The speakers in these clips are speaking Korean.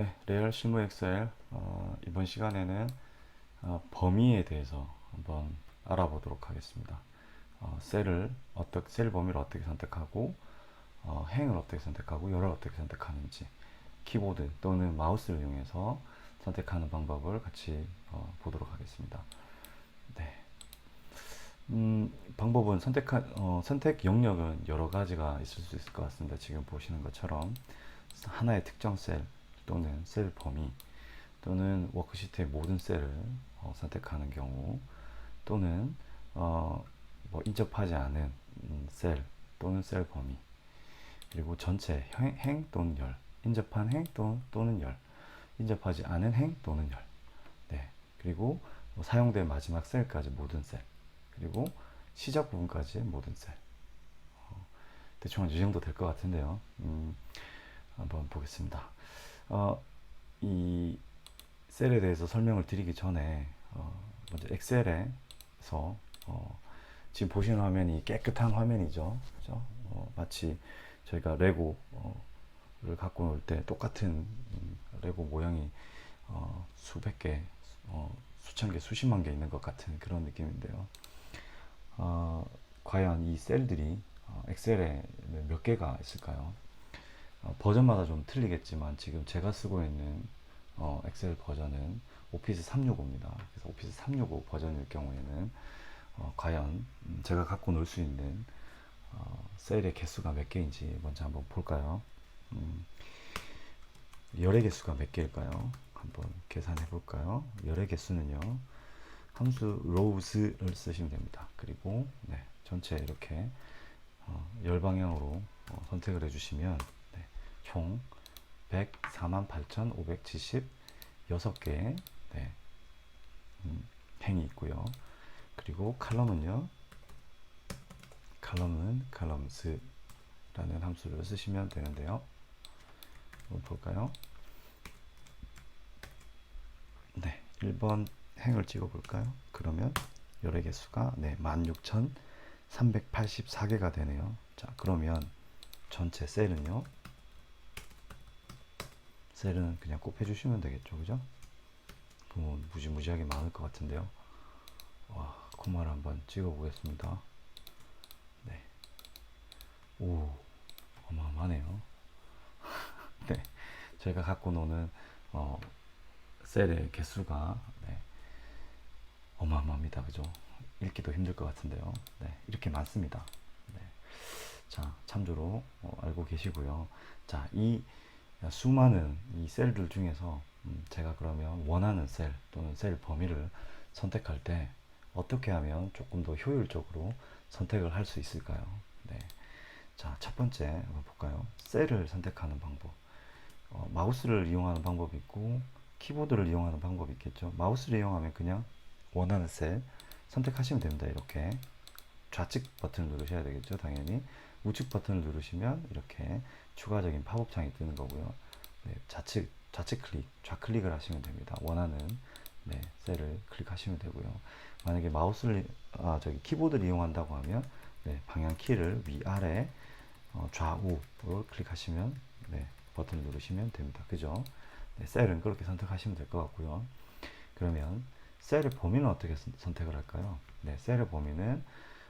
네, 레알 실무 엑셀 이번 시간에는 범위에 대해서 한번 알아보도록 하겠습니다. 셀 범위를 어떻게 선택하고 행을 어떻게 선택하고 열을 어떻게 선택하는지 키보드 또는 마우스를 이용해서 선택하는 방법을 같이 보도록 하겠습니다. 네. 방법은 선택 영역은 여러 가지가 있을 수 있을 것 같습니다. 지금 보시는 것처럼 하나의 특정 셀 또는 셀 범위 또는 워크시트의 모든 셀을 선택하는 경우 또는 뭐 인접하지 않은 셀 또는 셀 범위 그리고 전체 행 또는 열 인접한 행 또는 열 인접하지 않은 행 또는 열 네. 그리고 사용된 마지막 셀까지 모든 셀 그리고 시작 부분까지 모든 셀 대충 이 정도 될 것 같은데요. 한번 보겠습니다. 이 셀에 대해서 설명을 드리기 전에 먼저 엑셀에서 지금 보시는 화면이 깨끗한 화면이죠. 그죠? 마치 저희가 레고를 갖고 놀 때 똑같은 레고 모양이 수백 개, 수천 개, 수십만 개 있는 것 같은 그런 느낌인데요. 과연 이 셀들이 엑셀에 몇 개가 있을까요? 버전마다 좀 틀리겠지만 지금 제가 쓰고 있는 엑셀 버전은 오피스 365입니다. 그래서 오피스 365 버전일 경우에는 과연 제가 갖고 놀 수 있는 셀의 개수가 몇 개인지 먼저 한번 볼까요? 열의 개수가 몇 개일까요? 한번 계산해 볼까요? 열의 개수는요. 함수 rows를 쓰시면 됩니다. 그리고 네, 전체 이렇게 열 방향으로 선택을 해주시면 네, 총 148,576개의 네, 행이 있고요. 그리고 칼럼은 columns라는 함수를 쓰시면 되는데요. 한번 볼까요? 네, 1번 행을 찍어 볼까요? 그러면 열의 개수가 네, 16,384개가 되네요. 자, 그러면 전체 셀은 그냥 곱해 주시면 되겠죠. 그죠? 그러면 무지무지하게 많을 것 같은데요. 와, 코마를 한번 찍어 보겠습니다. 네. 오, 어마어마하네요. 네. 저희가 갖고 노는 셀의 개수가 네, 어마어마합니다. 그죠? 읽기도 힘들 것 같은데요. 네, 이렇게 많습니다. 네. 자, 참조로 알고 계시고요. 자, 이 수많은 이 셀들 중에서 제가 그러면 원하는 셀 또는 셀 범위를 선택할 때 어떻게 하면 조금 더 효율적으로 선택을 할 수 있을까요? 네. 자, 첫 번째 한번 볼까요? 셀을 선택하는 방법. 마우스를 이용하는 방법이 있고 키보드를 이용하는 방법이 있겠죠. 마우스를 이용하면 그냥 원하는 셀 선택하시면 됩니다. 이렇게 좌측 버튼을 누르셔야 되겠죠. 당연히 우측 버튼을 누르시면 이렇게 추가적인 팝업 창이 뜨는 거고요. 네, 좌측 클릭, 좌클릭을 하시면 됩니다. 원하는 네, 셀을 클릭하시면 되고요. 만약에 키보드를 이용한다고 하면 네, 방향 키를 위아래 좌우로 클릭하시면 네, 버튼을 누르시면 됩니다. 그죠? 네, 셀은 그렇게 선택하시면 될 것 같고요. 그러면 셀의 범위는 어떻게 선택을 할까요? 네, 셀의 범위는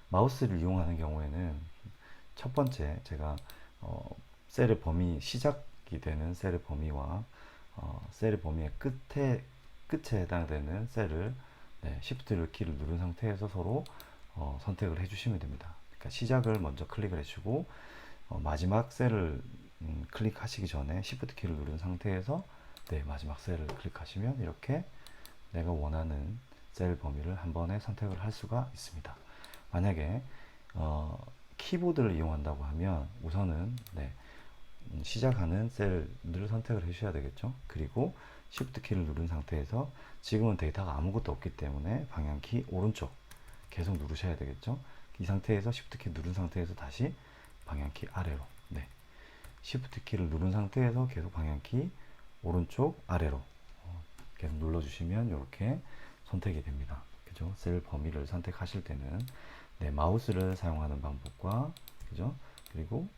마우스를 이용하는 경우에는 첫 번째 제가 셀의 범위 시작이 되는 셀의 범위와 셀의 범위의 끝에 해당되는 셀을 네, Shift 키를 누른 상태에서 서로 선택을 해주시면 됩니다. 그러니까 시작을 먼저 클릭을 해주고 마지막 셀을 클릭하시기 전에 Shift 키를 누른 상태에서 네, 마지막 셀을 클릭하시면 이렇게 내가 원하는 셀 범위를 한 번에 선택을 할 수가 있습니다. 만약에 키보드를 이용한다고 하면 우선은 네, 시작하는 셀을 선택을 해주셔야 되겠죠. 그리고 Shift 키를 누른 상태에서 지금은 데이터가 아무것도 없기 때문에 방향키 오른쪽 계속 누르셔야 되겠죠. 이 상태에서 Shift 키 누른 상태에서 다시 방향키 아래로 네. Shift 키를 누른 상태에서 계속 방향키 오른쪽 아래로 계속 눌러주시면 이렇게 선택이 됩니다. 그죠? 셀 범위를 선택하실 때는 네, 마우스를 사용하는 방법과 그죠? 그리고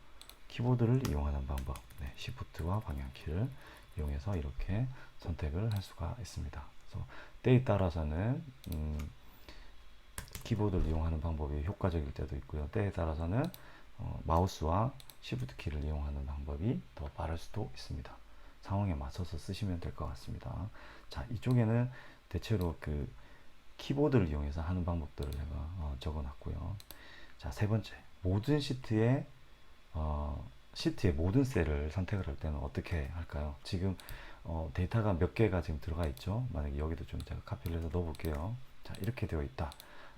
키보드를 이용하는 방법, 네, Shift와 방향키를 이용해서 이렇게 선택을 할 수가 있습니다. 그래서 때에 따라서는 키보드를 이용하는 방법이 효과적일 때도 있고요. 때에 따라서는 마우스와 Shift 키를 이용하는 방법이 더 빠를 수도 있습니다. 상황에 맞춰서 쓰시면 될 것 같습니다. 자, 이쪽에는 대체로 그 키보드를 이용해서 하는 방법들을 제가 적어놨고요. 자, 세 번째, 모든 시트의 모든 셀을 선택을 할 때는 어떻게 할까요? 지금 데이터가 몇 개가 지금 들어가 있죠. 만약에 여기도 좀 제가 카피를 해서 넣어볼게요. 자, 이렇게 되어 있다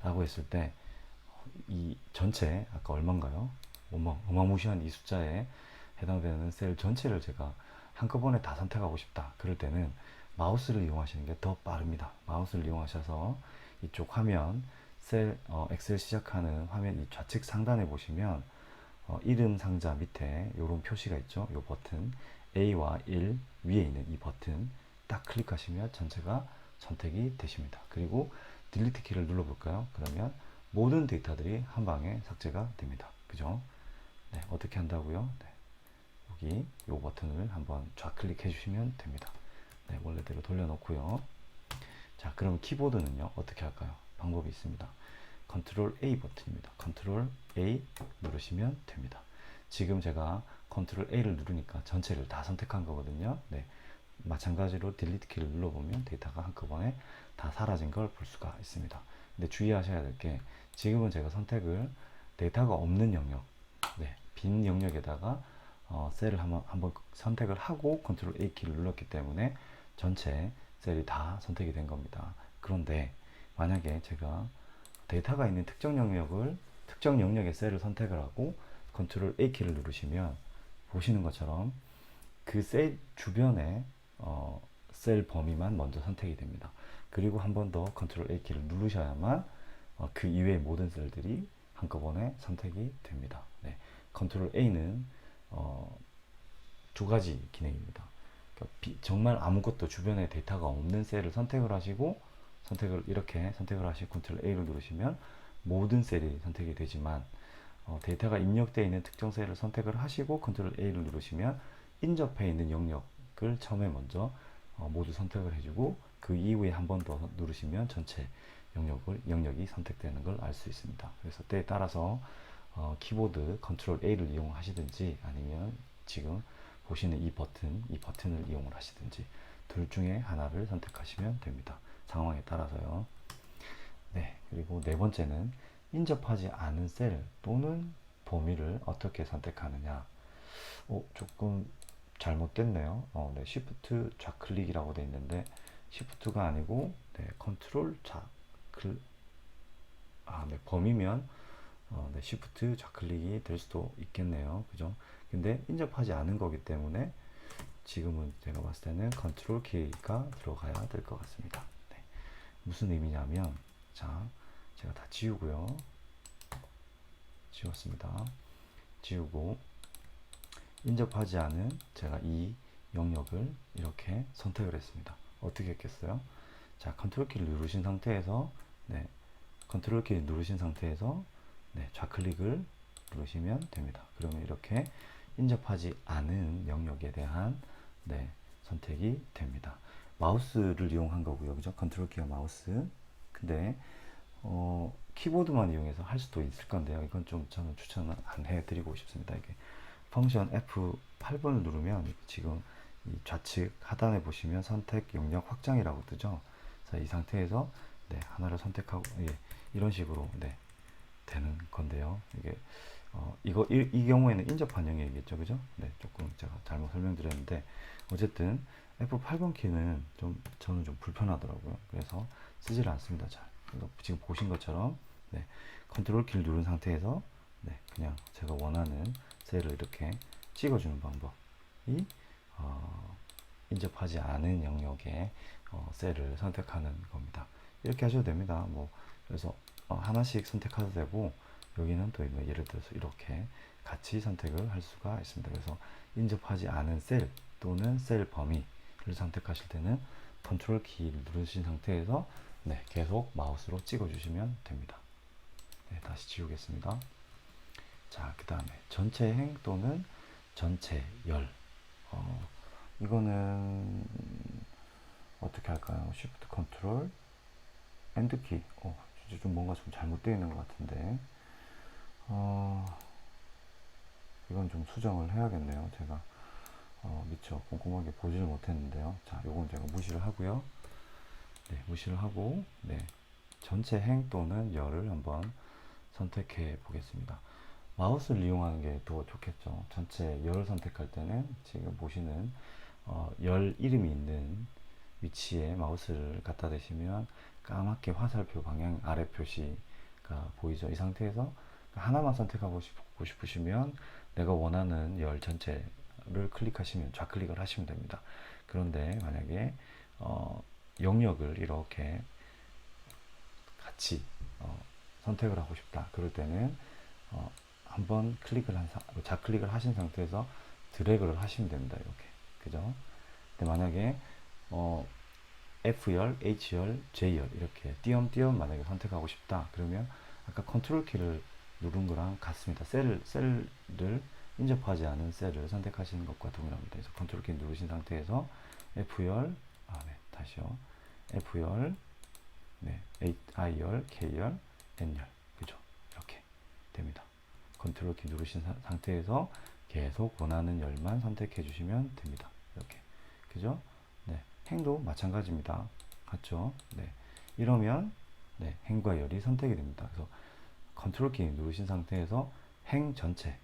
라고 했을 때 이 전체 아까 얼마인가요? 어마무시한 이 숫자에 해당되는 셀 전체를 제가 한꺼번에 다 선택하고 싶다. 그럴 때는 마우스를 이용하시는 게 더 빠릅니다. 마우스를 이용하셔서 이쪽 화면 엑셀 시작하는 화면 이 좌측 상단에 보시면 이름 상자 밑에 이런 표시가 있죠. 이 버튼 A와 1 위에 있는 이 버튼 딱 클릭하시면 전체가 선택이 되십니다. 그리고 딜리트 키를 눌러볼까요? 그러면 모든 데이터들이 한 방에 삭제가 됩니다. 그죠? 네, 어떻게 한다고요? 네, 여기 이 버튼을 한번 좌클릭해 주시면 됩니다. 네, 원래대로 돌려놓고요. 자, 그럼 키보드는요 어떻게 할까요? 방법이 있습니다. 컨트롤 A 버튼입니다. 컨트롤 A 누르시면 됩니다. 지금 제가 컨트롤 A를 누르니까 전체를 다 선택한 거거든요. 네, 마찬가지로 딜리트 키를 눌러보면 데이터가 한꺼번에 다 사라진 걸 볼 수가 있습니다. 근데 주의하셔야 될 게 지금은 제가 선택을 데이터가 없는 영역, 네, 빈 영역에다가 셀을 한번 선택을 하고 컨트롤 A 키를 눌렀기 때문에 전체 셀이 다 선택이 된 겁니다. 그런데 만약에 제가 데이터가 있는 특정 영역의 셀을 선택을 하고 컨트롤 A 키를 누르시면 보시는 것처럼 그 셀 주변에 셀 범위만 먼저 선택이 됩니다. 그리고 한 번 더 컨트롤 A 키를 누르셔야만 그 이외의 모든 셀들이 한꺼번에 선택이 됩니다. 네, 컨트롤 A는 두 가지 기능입니다. 그러니까 정말 아무것도 주변에 데이터가 없는 셀을 선택을 하시고 이렇게 선택을 하시고 컨트롤 A를 누르시면 모든 셀이 선택이 되지만 데이터가 입력되어 있는 특정 셀을 선택을 하시고 컨트롤 A를 누르시면 인접해 있는 영역을 처음에 먼저 모두 선택을 해주고 그 이후에 한 번 더 누르시면 전체 영역이 선택되는 걸 알 수 있습니다. 그래서 때에 따라서 키보드 컨트롤 A를 이용하시든지 아니면 지금 보시는 이 버튼을 이용을 하시든지 둘 중에 하나를 선택하시면 됩니다. 상황에 따라서요. 네, 그리고 네 번째는 인접하지 않은 셀 또는 범위를 어떻게 선택하느냐. 조금 잘못됐네요. 네, Shift 좌클릭이라고 되어 있는데 Shift가 아니고 네, 컨트롤 네, 범위면 네, Shift 좌클릭이 될 수도 있겠네요. 그죠? 근데 인접하지 않은 거기 때문에 지금은 제가 봤을 때는 컨트롤 키가 들어가야 될 것 같습니다. 네. 무슨 의미냐면 자, 제가 다 지우고요. 지웠습니다. 지우고 인접하지 않은 제가 이 영역을 이렇게 선택을 했습니다. 어떻게 했겠어요? 자, 컨트롤 키를 누르신 상태에서 네, 컨트롤 키를 누르신 상태에서 네, 좌클릭을 누르시면 됩니다. 그러면 이렇게 인접하지 않은 영역에 대한 네, 선택이 됩니다. 마우스를 이용한 거고요. 그죠? 컨트롤 키와 마우스. 근데 키보드만 이용해서 할 수도 있을 건데요. 이건 좀 저는 추천을 안 해드리고 싶습니다. 이게 펑션 F8번을 누르면 지금 이 좌측 하단에 보시면 선택 영역 확장이라고 뜨죠. 그래서 이 상태에서 네, 하나를 선택하고 이런 식으로 네, 되는 건데요. 이게 이 경우에는 인접한 영역이겠죠, 그죠? 네, 조금 제가 잘못 설명드렸는데 어쨌든 F8번 키는 저는 좀 불편하더라고요. 그래서 쓰질 않습니다. 잘. 그래서 지금 보신 것처럼 네, 컨트롤 키를 누른 상태에서 네, 그냥 제가 원하는 셀을 이렇게 찍어주는 방법이 인접하지 않은 영역의 셀을 선택하는 겁니다. 이렇게 하셔도 됩니다. 뭐 그래서 하나씩 선택해도 되고 여기는 또 예를 들어서 이렇게 같이 선택을 할 수가 있습니다. 그래서 인접하지 않은 셀 또는 셀 범위를 선택하실 때는 컨트롤 키를 누르신 상태에서 네, 계속 마우스로 찍어 주시면 됩니다. 네, 다시 지우겠습니다. 자, 그 다음에 전체 행 또는 전체 열. 이거는 어떻게 할까요? Shift Control End키. 진짜 좀 뭔가 좀 잘못되어 있는 것 같은데. 이건 좀 수정을 해야겠네요. 제가 미처 꼼꼼하게 보지를 못했는데요. 자, 요건 제가 무시를 하고요. 네, 무시를 하고, 네, 전체 행 또는 열을 한번 선택해 보겠습니다. 마우스를 이용하는 게 더 좋겠죠. 전체 열을 선택할 때는 지금 보시는 열 이름이 있는 위치에 마우스를 갖다 대시면 까맣게 화살표 방향 아래 표시가 보이죠. 이 상태에서 하나만 선택하고 싶으시면 내가 원하는 열 전체를 클릭하시면 좌클릭을 하시면 됩니다. 그런데 만약에 영역을 이렇게 같이 선택을 하고 싶다. 그럴 때는 한번 좌클릭을 하신 상태에서 드래그를 하시면 됩니다. 이렇게. 그죠? 근데 만약에 F열, H열, J열 이렇게 띄엄띄엄 만약에 선택하고 싶다. 그러면 아까 컨트롤 키를 누른 거랑 같습니다. 셀을 인접하지 않은 셀을 선택하시는 것과 동일합니다. 그래서 컨트롤 키 누르신 상태에서 F열, 네, 다시요. F열, 네, I열, K열, N열. 그죠? 이렇게 됩니다. 컨트롤 키 누르신 상태에서 계속 원하는 열만 선택해 주시면 됩니다. 이렇게. 그죠? 네. 행도 마찬가지입니다. 같죠? 네. 이러면 네, 행과 열이 선택이 됩니다. 그래서 컨트롤 키 누르신 상태에서 행 전체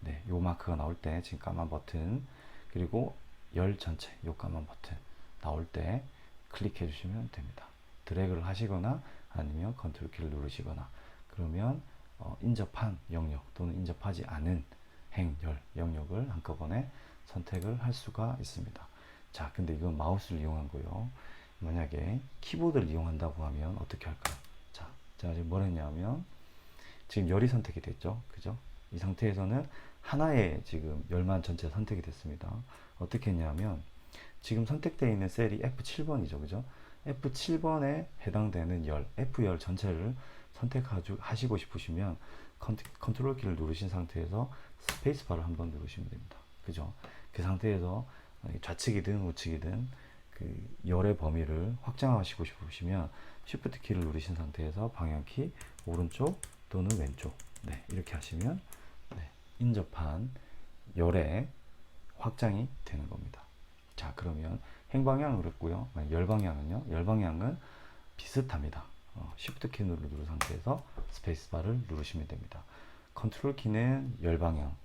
네, 요 마크가 나올 때 지금 까만 버튼 그리고 열 전체 요 까만 버튼 나올 때 클릭해 주시면 됩니다. 드래그를 하시거나 아니면 컨트롤 키를 누르시거나 그러면 인접한 영역 또는 인접하지 않은 행, 열, 영역을 한꺼번에 선택을 할 수가 있습니다. 자, 근데 이건 마우스를 이용한 거요. 만약에 키보드를 이용한다고 하면 어떻게 할까요? 자, 제가 지금 뭘 했냐면 지금 열이 선택이 됐죠. 그죠? 이 상태에서는 하나의 지금 열만 전체 선택이 됐습니다. 어떻게 했냐면 지금 선택되어 있는 셀이 F7번이죠. 그죠? F7번에 해당되는 열, F열 전체를 선택하시고 싶으시면 컨트롤 키를 누르신 상태에서 스페이스바를 한번 누르시면 됩니다. 그죠? 그 상태에서 좌측이든 우측이든 그 열의 범위를 확장하시고 싶으시면 Shift 키를 누르신 상태에서 방향키 오른쪽 또는 왼쪽 네, 이렇게 하시면 네, 인접한 열의 확장이 되는 겁니다. 자, 그러면 행방향을 누르고요. 열 방향은요? 열 방향은 비슷합니다. Shift 키 누른 상태에서 스페이스바를 누르시면 됩니다. 컨트롤 키는 열 방향,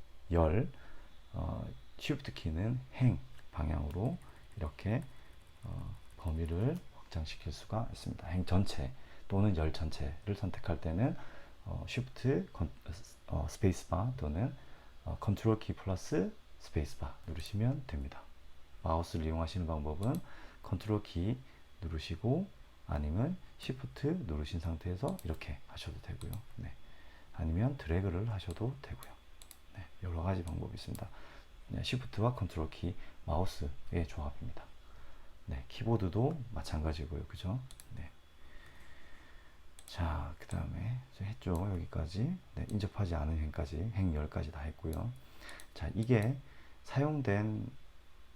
Shift 키는 행 방향으로 이렇게 범위를 확장시킬 수가 있습니다. 행 전체 또는 열 전체를 선택할 때는 Shift 스페이스바 또는 컨트롤 키 플러스 스페이스바 누르시면 됩니다. 마우스를 이용하시는 방법은 컨트롤 키 누르시고 아니면 Shift 누르신 상태에서 이렇게 하셔도 되고요. 네. 아니면 드래그를 하셔도 되고요. 네. 여러 가지 방법이 있습니다. 네. Shift와 컨트롤 키 마우스의 조합입니다. 네. 키보드도 마찬가지고요. 그죠? 네. 자, 그 다음에 했죠. 여기까지. 네. 인접하지 않은 행까지, 행 10가지 다 했고요. 자, 이게 사용된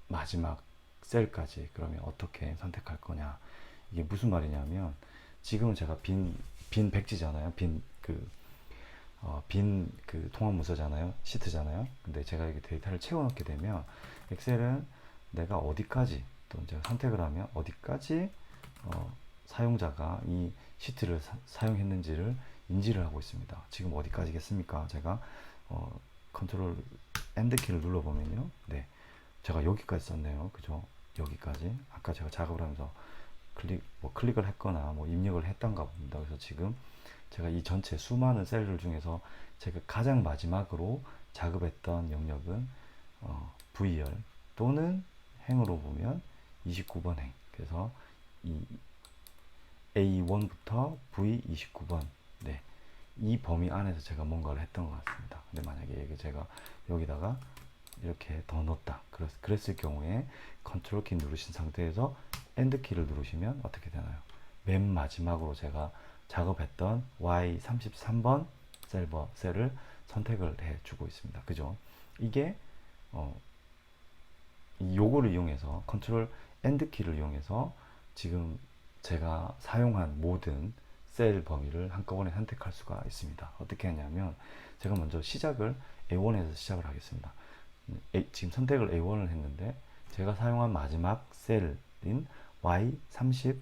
마지막 셀까지 그러면 어떻게 선택할 거냐. 이게 무슨 말이냐면 지금은 제가 빈 백지잖아요. 빈 통합 문서잖아요. 시트잖아요. 근데 제가 이게 데이터를 채워 넣게 되면 엑셀은 내가 어디까지 또 제가 선택을 하면 어디까지 사용자가 이 시트를 사용했는지를 인지를 하고 있습니다. 지금 어디까지겠습니까? 제가 컨트롤 엔드 키를 눌러 보면요. 네. 제가 여기까지 썼네요. 그죠? 여기까지. 아까 제가 작업을 하면서 클릭을 했거나 입력을 했던가 봅니다. 그래서 지금 제가 이 전체 수많은 셀들 중에서 제가 가장 마지막으로 작업했던 영역은 V열 또는 행으로 보면 29번 행. 그래서 이 A1부터 V29번. 네. 이 범위 안에서 제가 뭔가를 했던 것 같습니다. 근데 만약에 제가 여기다가 이렇게 더 넣었다. 그랬을 경우에 컨트롤 키 누르신 상태에서 엔드 키를 누르시면 어떻게 되나요? 맨 마지막으로 제가 작업했던 Y33번 셀을 선택을 해주고 있습니다. 그죠? 이게 요거를 이용해서 컨트롤 엔드 키를 이용해서 지금 제가 사용한 모든 셀 범위를 한꺼번에 선택할 수가 있습니다. 어떻게 하냐면 제가 먼저 시작을 A1에서 시작을 하겠습니다. 지금 선택을 A1을 했는데 제가 사용한 마지막 셀인 Y30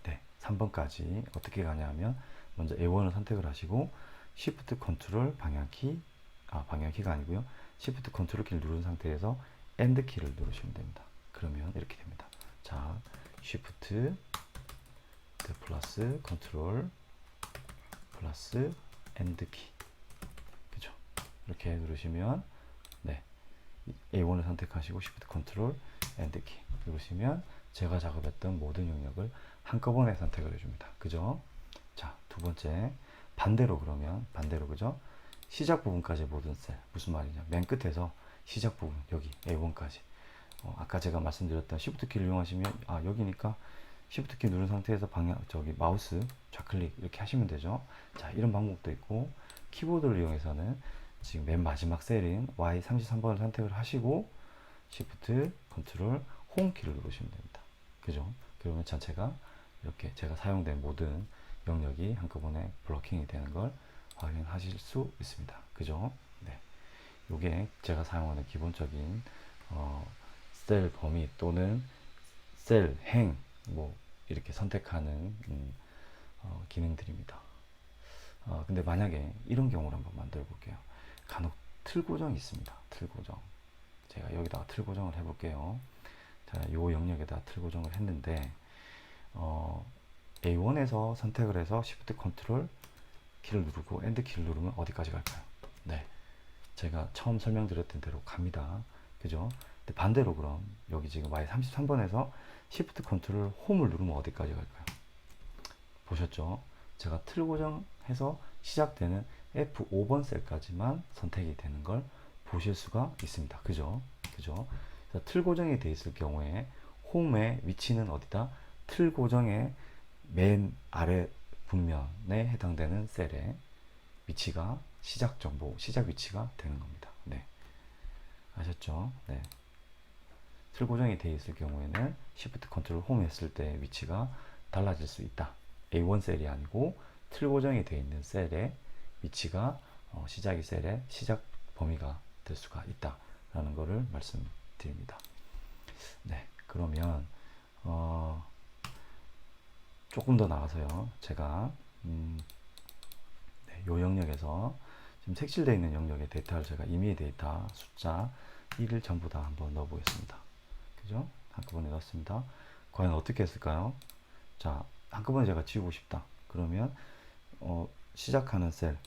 네, 3번까지 어떻게 가냐면 먼저 A1을 선택을 하시고 Shift 컨트롤 방향키가 아니고요. Shift 컨트롤 키를 누른 상태에서 엔드 키를 누르시면 됩니다. 그러면 이렇게 됩니다. 자, Shift 플러스 컨트롤 플러스 엔드 키. 그죠? 이렇게 누르시면 네. A1을 선택하시고 Shift 컨트롤 엔드 키 누르시면 제가 작업했던 모든 영역을 한꺼번에 선택을 해줍니다. 그죠? 자, 두 번째 반대로 그러면 반대로 그죠? 시작 부분까지 모든 셀 무슨 말이냐? 맨 끝에서 시작 부분 여기 A1까지 아까 제가 말씀드렸던 Shift 키를 이용하시면 여기니까 Shift 키 누른 상태에서 마우스 좌클릭 이렇게 하시면 되죠. 자, 이런 방법도 있고 키보드를 이용해서는 지금 맨 마지막 셀인 Y33번을 선택을 하시고 Shift 컨트롤 홈 키를 누르시면 됩니다. 그죠? 그러면 전체가 이렇게 제가 사용된 모든 영역이 한꺼번에 블로킹이 되는 걸 확인하실 수 있습니다. 그죠? 네. 요게 제가 사용하는 기본적인 셀 범위 또는 셀 행 뭐 이렇게 선택하는 기능들입니다. 근데 만약에 이런 경우를 한번 만들어 볼게요. 간혹 틀 고정이 있습니다. 틀 고정. 제가 여기다가 틀 고정을 해볼게요. 자, 요 영역에다 틀 고정을 했는데 A1에서 선택을 해서 Shift 컨트롤 키를 누르고 엔드 키를 누르면 어디까지 갈까요? 네, 제가 처음 설명드렸던 대로 갑니다. 그죠? 근데 반대로 그럼 여기 지금 Y33번에서 Shift 컨트롤 홈을 누르면 어디까지 갈까요? 보셨죠? 제가 틀 고정해서 시작되는 F5번 셀까지만 선택이 되는 걸 보실 수가 있습니다. 그죠? 그죠? 틀 고정이 되어 있을 경우에 홈의 위치는 어디다? 틀 고정의 맨 아래 분면에 해당되는 셀의 위치가 시작 정보, 시작 위치가 되는 겁니다. 네. 아셨죠? 네. 틀 고정이 되어 있을 경우에는 Shift 컨트롤 홈 했을 때 위치가 달라질 수 있다. A1 셀이 아니고 틀 고정이 되어 있는 셀의 위치가 시작이 셀의 시작 범위가 될 수가 있다. 라는 것을 말씀드립니다. 네. 그러면 조금 더 나가서요. 제가 네, 요 영역에서 지금 색칠되어 있는 영역의 데이터를 제가 이미 데이터 숫자 1을 전부 다 한번 넣어 보겠습니다. 그죠? 한꺼번에 넣었습니다. 과연 어떻게 했을까요? 자, 한꺼번에 제가 지우고 싶다. 그러면 시작하는 셀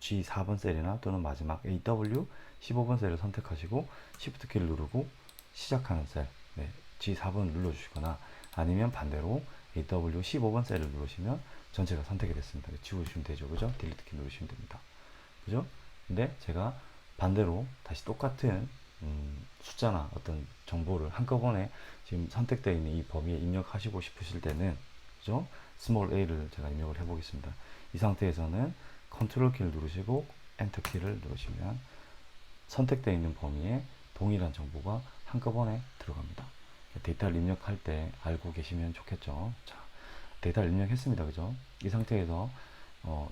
G4번 셀이나 또는 마지막 AW 15번 셀을 선택하시고 Shift 키를 누르고 시작하는 셀 네, G4번을 눌러주시거나 아니면 반대로 AW 15번 셀을 누르시면 전체가 선택이 됐습니다. 지워주시면 되죠. 그죠? 딜리트 키 누르시면 됩니다. 그죠? 근데 제가 반대로 다시 똑같은 숫자나 어떤 정보를 한꺼번에 지금 선택되어 있는 이 범위에 입력하시고 싶으실 때는 그죠? 스몰 a를 제가 입력을 해 보겠습니다. 이 상태에서는 컨트롤 키를 누르시고 엔터 키를 누르시면 선택되어 있는 범위에 동일한 정보가 한꺼번에 들어갑니다. 데이터를 입력할 때 알고 계시면 좋겠죠. 자, 데이터를 입력했습니다. 그죠? 이 상태에서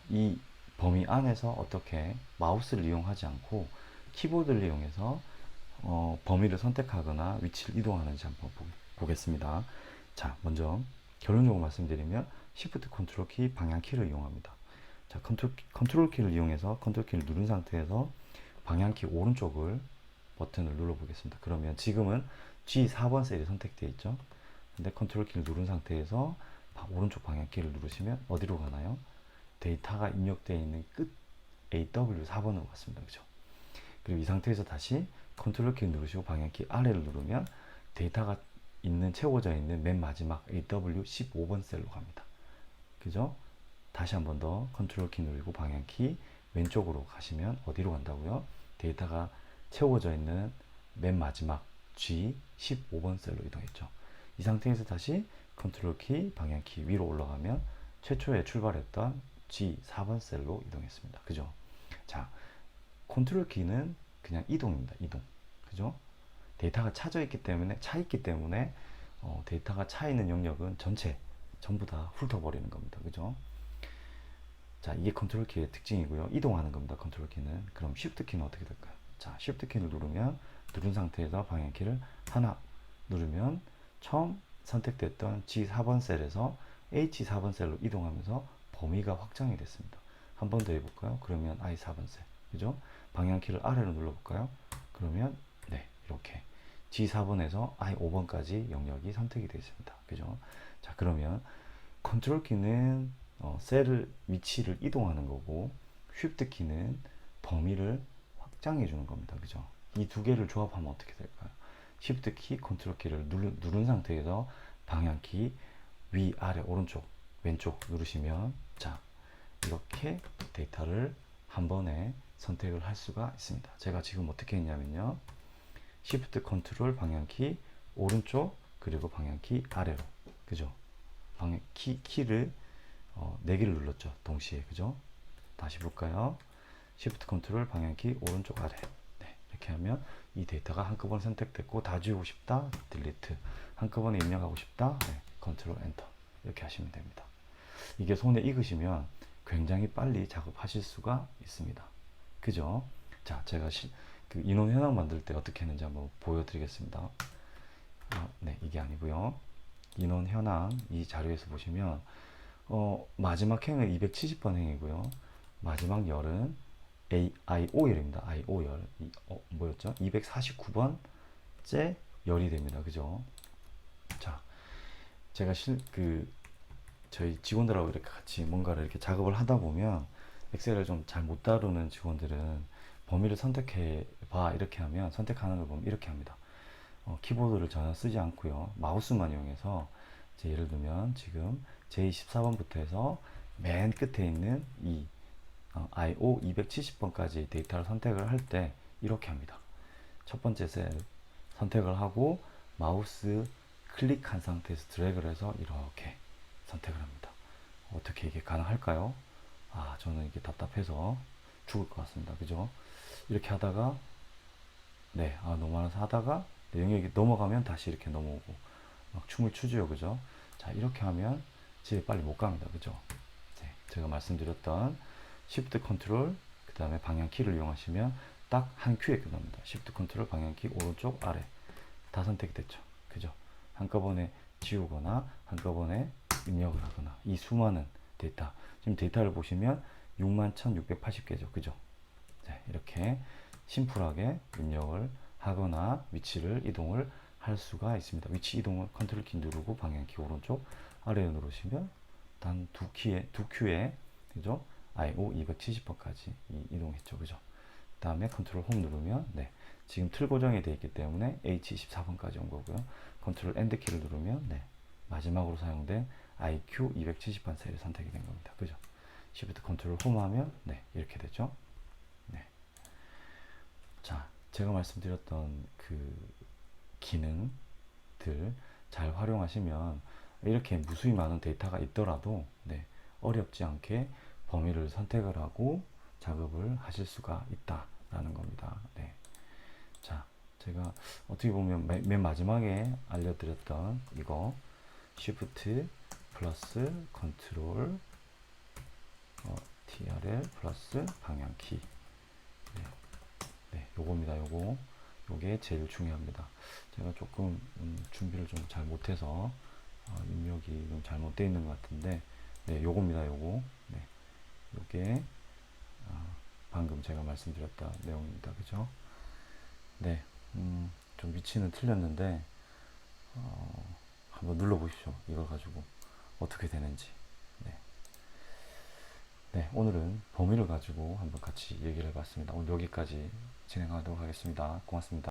이 범위 안에서 어떻게 마우스를 이용하지 않고 키보드를 이용해서 범위를 선택하거나 위치를 이동하는지 한번 보겠습니다. 자, 먼저 결론적으로 말씀드리면 Shift 컨트롤 키 방향 키를 이용합니다. 자, 컨트롤 키를 이용해서 컨트롤 키를 누른 상태에서 방향 키 오른쪽을 버튼을 눌러 보겠습니다. 그러면 지금은 G4번 셀이 선택되어 있죠. 근데 컨트롤 키를 누른 상태에서 오른쪽 방향 키를 누르시면 어디로 가나요? 데이터가 입력되어 있는 끝 AW4번으로 갔습니다. 그죠? 그리고 이 상태에서 다시 컨트롤 키를 누르시고 방향키 아래를 누르면 데이터가 채워져 있는 맨 마지막 AW15번 셀로 갑니다. 그죠? 다시 한 번 더 컨트롤 키 누르고 방향키 왼쪽으로 가시면 어디로 간다고요? 데이터가 채워져 있는 맨 마지막 G15번 셀로 이동했죠. 이 상태에서 다시 컨트롤 키 방향키 위로 올라가면 최초에 출발했던 G4번 셀로 이동했습니다. 그죠? 자, 컨트롤 키는 그냥 이동입니다. 이동. 그죠? 데이터가 차 있기 때문에 데이터가 차 있는 영역은 전부 다 훑어버리는 겁니다. 그죠? 자, 이게 컨트롤 키의 특징이고요. 이동하는 겁니다. 컨트롤 키는. 그럼 쉬프트 키는 어떻게 될까요? 자, 쉬프트 키를 누르면 누른 상태에서 방향 키를 하나 누르면 처음 선택됐던 G4번 셀에서 H4번 셀로 이동하면서 범위가 확장이 됐습니다. 한 번 더 해볼까요? 그러면 I4번 셀. 그죠? 방향 키를 아래로 눌러볼까요? 그러면 네, 이렇게 G4번에서 I5번까지 영역이 선택이 되어 있습니다. 그죠? 자, 그러면 컨트롤 키는 셀을 위치를 이동하는 거고 쉬프트 키는 범위를 확장해 주는 겁니다. 그죠? 이 두 개를 조합하면 어떻게 될까요? 쉬프트 키, 컨트롤 키를 누른 상태에서 방향 키 위, 아래, 오른쪽, 왼쪽 누르시면 자, 이렇게 데이터를 한 번에 선택을 할 수가 있습니다. 제가 지금 어떻게 했냐면요. 쉬프트 컨트롤 방향키 오른쪽 그리고 방향키 아래로. 그죠? 방향 키를 4개를 눌렀죠. 동시에. 그죠? 다시 볼까요? Shift 컨트롤 방향키 오른쪽 아래. 네, 이렇게 하면 이 데이터가 한꺼번에 선택됐고 다 지우고 싶다. 딜리트. 한꺼번에 입력하고 싶다. 네, 컨트롤 엔터. 이렇게 하시면 됩니다. 이게 손에 익으시면 굉장히 빨리 작업하실 수가 있습니다. 그죠? 자, 제가 그 인원 현황 만들 때 어떻게 했는지 한번 보여드리겠습니다. 네, 이게 아니고요. 인원 현황 이 자료에서 보시면 마지막 행은 270번 행이고요. 마지막 열은 IO열입니다. IO열. 뭐였죠? 249번째 열이 됩니다. 그죠? 자, 제가 저희 직원들하고 이렇게 같이 뭔가를 이렇게 작업을 하다 보면 엑셀을 좀 잘 못 다루는 직원들은 범위를 선택해 봐 이렇게 하면 선택하는 걸 보면 이렇게 합니다. 키보드를 전혀 쓰지 않고요. 마우스만 이용해서 예를 들면 지금 J14번부터 해서 맨 끝에 있는 이 IO 270번까지 데이터를 선택을 할 때 이렇게 합니다. 첫 번째 셀 선택을 하고 마우스 클릭한 상태에서 드래그를 해서 이렇게 선택을 합니다. 어떻게 이게 가능할까요? 저는 이게 답답해서 죽을 것 같습니다. 그죠? 이렇게 하다가 너무 많아서 하다가 영역이 넘어가면 다시 이렇게 넘어오고 막 춤을 추죠. 그죠? 자, 이렇게 하면 집에 빨리 못 갑니다. 그죠? 네, 제가 말씀드렸던 Shift 컨트롤 그 다음에 방향 키를 이용하시면 딱 한 큐에 끝납니다. Shift 컨트롤 방향 키 오른쪽 아래 다 선택이 됐죠. 그죠? 한꺼번에 지우거나 한꺼번에 입력을 하거나 이 수많은 데이터 지금 데이터를 보시면 61,680개죠. 그죠? 네, 이렇게 심플하게 입력을 하거나 위치를 이동을 할 수가 있습니다. 위치 이동을 컨트롤 키 누르고 방향 키 오른쪽 아래 누르시면 단 두 큐에 그죠? IO 270번까지 이동했죠. 그죠? 다음에 컨트롤 홈 누르면 지금 틀 고정이 되어 있기 때문에 H24번까지 온 거고요. 컨트롤 엔드 키를 누르면 마지막으로 사용된 IQ 270번 셀이 선택이 된 겁니다. 그죠? Shift 컨트롤 홈 하면 이렇게 되죠. 네. 자, 제가 말씀드렸던 그 기능들 잘 활용하시면 이렇게 무수히 많은 데이터가 있더라도 어렵지 않게 범위를 선택을 하고 작업을 하실 수가 있다라는 겁니다. 네. 자, 제가 어떻게 보면 맨 마지막에 알려드렸던 이거 Shift 플러스 컨트롤 TRL 플러스 방향키 요겁니다. 요게 제일 중요합니다. 제가 조금 준비를 좀 잘 못해서 입력이 좀 잘못되어 있는 것 같은데 요겁니다. 요게 방금 제가 말씀드렸던 내용입니다. 그죠? 좀 위치는 틀렸는데 한번 눌러보십시오. 이걸 가지고 어떻게 되는지. 오늘은 범위를 가지고 한번 같이 얘기를 해봤습니다. 오늘 여기까지 진행하도록 하겠습니다. 고맙습니다.